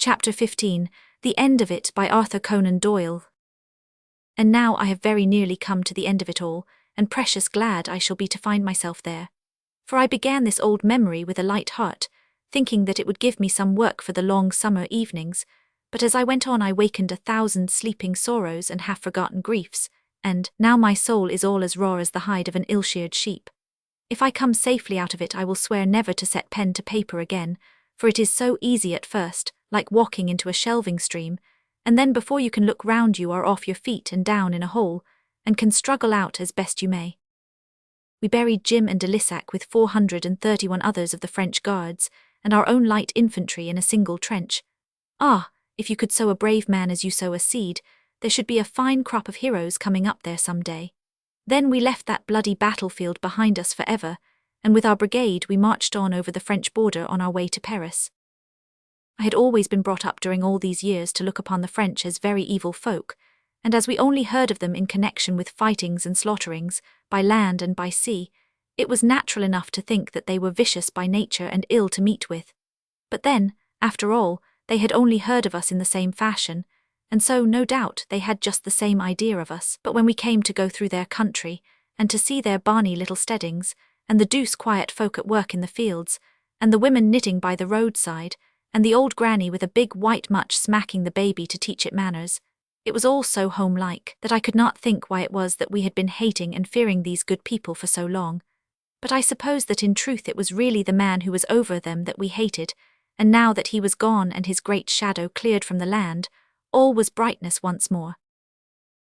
Chapter 15, The End of It by Arthur Conan Doyle. And now I have very nearly come to the end of it all, and precious glad I shall be to find myself there. For I began this old memory with a light heart, thinking that it would give me some work for the long summer evenings, but as I went on I wakened 1,000 sleeping sorrows and half-forgotten griefs, and now my soul is all as raw as the hide of an ill-sheared sheep. If I come safely out of it I will swear never to set pen to paper again, for it is so easy at first, like walking into a shelving stream, and then before you can look round you are off your feet and down in a hole, and can struggle out as best you may. We buried Jim and de Lissac with 431 others of the French guards, and our own light infantry in a single trench. Ah, if you could sow a brave man as you sow a seed, there should be a fine crop of heroes coming up there some day. Then we left that bloody battlefield behind us forever, and with our brigade we marched on over the French border on our way to Paris. I had always been brought up during all these years to look upon the French as very evil folk, and as we only heard of them in connection with fightings and slaughterings, by land and by sea, it was natural enough to think that they were vicious by nature and ill to meet with. But then, after all, they had only heard of us in the same fashion, and so, no doubt, they had just the same idea of us. But when we came to go through their country, and to see their barny little steadings, and the deuce quiet folk at work in the fields, and the women knitting by the roadside, and the old granny with a big white mutch smacking the baby to teach it manners, it was all so home-like that I could not think why it was that we had been hating and fearing these good people for so long. But I suppose that in truth it was really the man who was over them that we hated, and now that he was gone and his great shadow cleared from the land, all was brightness once more.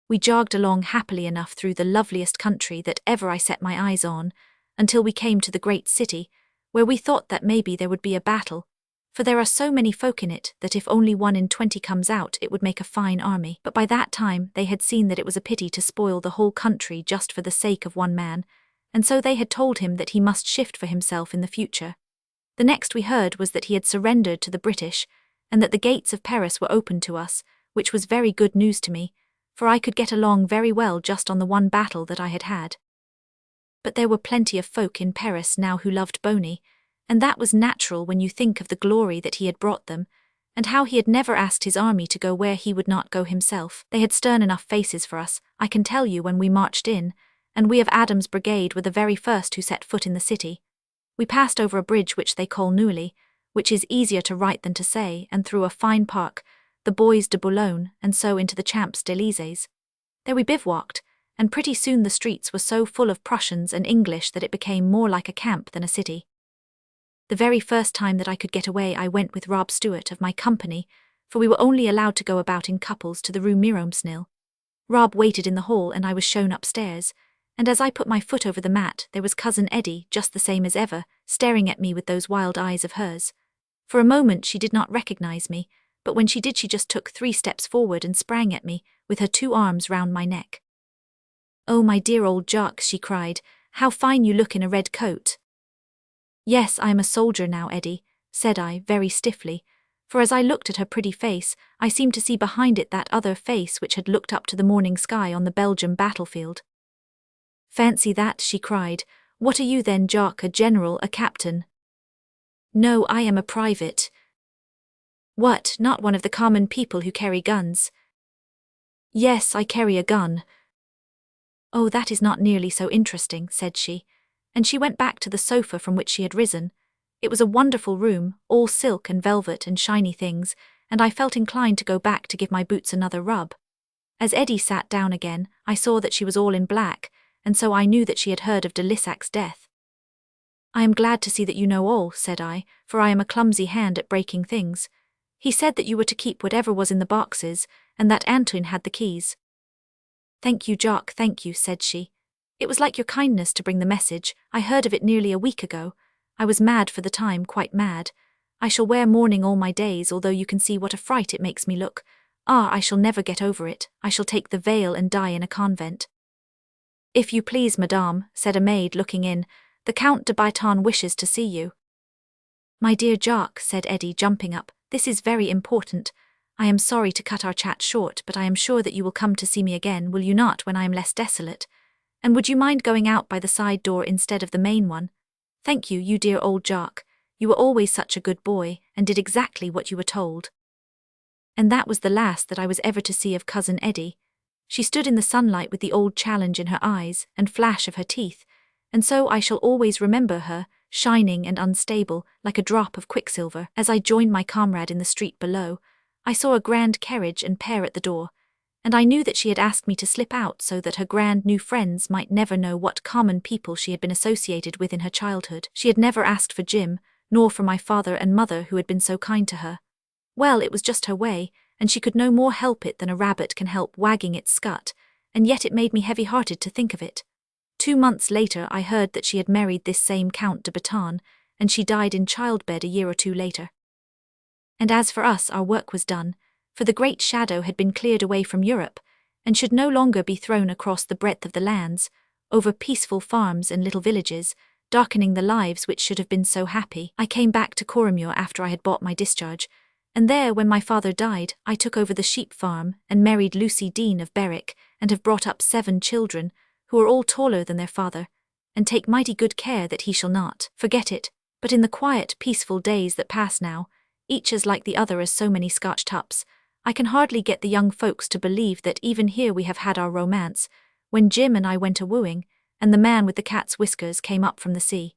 We jogged along happily enough through the loveliest country that ever I set my eyes on, until we came to the great city, where we thought that maybe there would be a battle, for there are so many folk in it that if only 1 in 20 comes out it would make a fine army. But by that time they had seen that it was a pity to spoil the whole country just for the sake of one man, and so they had told him that he must shift for himself in the future. The next we heard was that he had surrendered to the British, and that the gates of Paris were open to us, which was very good news to me, for I could get along very well just on the one battle that I had had. But there were plenty of folk in Paris now who loved Boney, and that was natural when you think of the glory that he had brought them, and how he had never asked his army to go where he would not go himself. They had stern enough faces for us, I can tell you, when we marched in, and we of Adam's brigade were the very first who set foot in the city. We passed over a bridge which they call Neuilly, which is easier to write than to say, and through a fine park, the Bois de Boulogne, and so into the Champs-Élysées. There we bivouacked, and pretty soon the streets were so full of Prussians and English that it became more like a camp than a city. The very first time that I could get away I went with Rob Stewart of my company, for we were only allowed to go about in couples to the Rue Miromesnil. Rob waited in the hall and I was shown upstairs, and as I put my foot over the mat there was Cousin Eddie, just the same as ever, staring at me with those wild eyes of hers. For a moment she did not recognize me, but when she did she just took 3 steps forward and sprang at me, with her 2 arms round my neck. "Oh, my dear old Jock," she cried, "how fine you look in a red coat." "Yes, I am a soldier now, Eddie," said I, very stiffly, for as I looked at her pretty face, I seemed to see behind it that other face which had looked up to the morning sky on the Belgium battlefield. "Fancy that," she cried. "What are you then, Jock, a general, a captain?" "No, I am a private." "What, not one of the common people who carry guns?" "Yes, I carry a gun." "Oh, that is not nearly so interesting," said she, and she went back to the sofa from which she had risen. It was a wonderful room, all silk and velvet and shiny things, and I felt inclined to go back to give my boots another rub. As Eddie sat down again, I saw that she was all in black, and so I knew that she had heard of de Lissac's death. "I am glad to see that you know all," said I, "for I am a clumsy hand at breaking things. He said that you were to keep whatever was in the boxes, and that Antoine had the keys." "Thank you, Jock, thank you," said she. "It was like your kindness to bring the message. I heard of it nearly a week ago. I was mad for the time, quite mad. I shall wear mourning all my days, although you can see what a fright it makes me look. Ah, I shall never get over it. I shall take the veil and die in a convent." "If you please, madame," said a maid looking in, "the Count de Baiton wishes to see you." "My dear Jock," said Eddie, jumping up, "this is very important. I am sorry to cut our chat short, but I am sure that you will come to see me again, will you not, when I am less desolate? And would you mind going out by the side door instead of the main one? Thank you, you dear old Jock. You were always such a good boy, and did exactly what you were told." And that was the last that I was ever to see of Cousin Eddie. She stood in the sunlight with the old challenge in her eyes and flash of her teeth, and so I shall always remember her, shining and unstable, like a drop of quicksilver. As I joined my comrade in the street below, I saw a grand carriage and pair at the door, and I knew that she had asked me to slip out so that her grand new friends might never know what common people she had been associated with in her childhood. She had never asked for Jim, nor for my father and mother who had been so kind to her. Well, it was just her way, and she could no more help it than a rabbit can help wagging its scut, and yet it made me heavy-hearted to think of it. 2 months later I heard that she had married this same Count de Baton, and she died in childbed a year or 2 later. And as for us, our work was done, for the great shadow had been cleared away from Europe, and should no longer be thrown across the breadth of the lands, over peaceful farms and little villages, darkening the lives which should have been so happy. I came back to Coromure after I had bought my discharge, and there, when my father died, I took over the sheep farm and married Lucy Dean of Berwick, and have brought up 7 children, who are all taller than their father, and take mighty good care that he shall not forget it. But in the quiet, peaceful days that pass now, each as like the other as so many Scotch tups, I can hardly get the young folks to believe that even here we have had our romance, when Jim and I went a-wooing, and the man with the cat's whiskers came up from the sea.